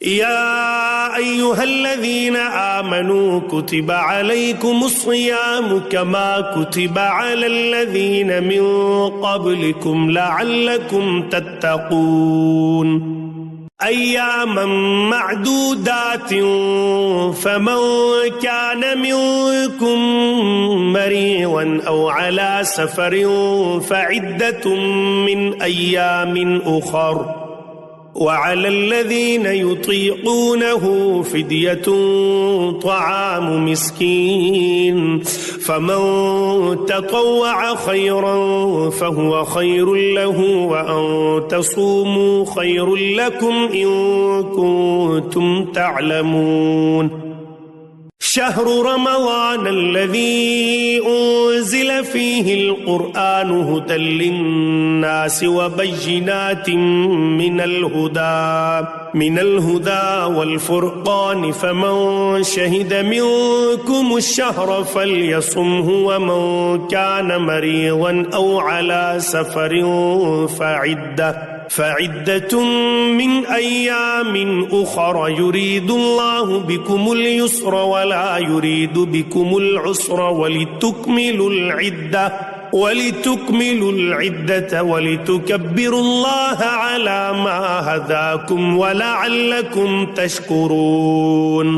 या अय्युहल्लज़ीना आमनू कुतिबा अलैकुमुस्सियामु कमा कुतिबा अलल्लज़ीना मिन क़ब्लिकुम लअल्लकुम तत्तक़ून अय्यामम मअदूदातिन फमन कान मिनकुम मरीज़न औ अला सफरिन फ़इद्दतुम मिन अय्यामिन उख़र वअलल्लज़ीना युतीक़ूनहु फ़िद्यतुन तआमु मिस्कीन फ़मन ततव्वअ ख़ैरन फ़हुव ख़ैरुन लहु व अन तसूमू ख़ैरुन लकुम इन कुन्तुम तअलमून। शहरु रमज़ान अल्लज़ी उन्ज़िल फ़ीहिल क़ुरआनु हुदल लिन्नासि व बय्यिनातिन मिनल हुदा वल फ़ुरक़ान फ़मन शहिद मिनकुमुश शहर फ़ल्यसुमहु व मन कान मरीज़न औ अला सफ़रिन फ़इद्दतुम मिन अय्यामिन उख़र युरीदुल्लाहु बिकुमुल युस्र वला युरीदु बिकुमुल उस्र वलितुकमिलुल इद्दत वलितुकब्बिरुल्लाह अला मा हदाकुम वलअल्लकुम तशकुरून।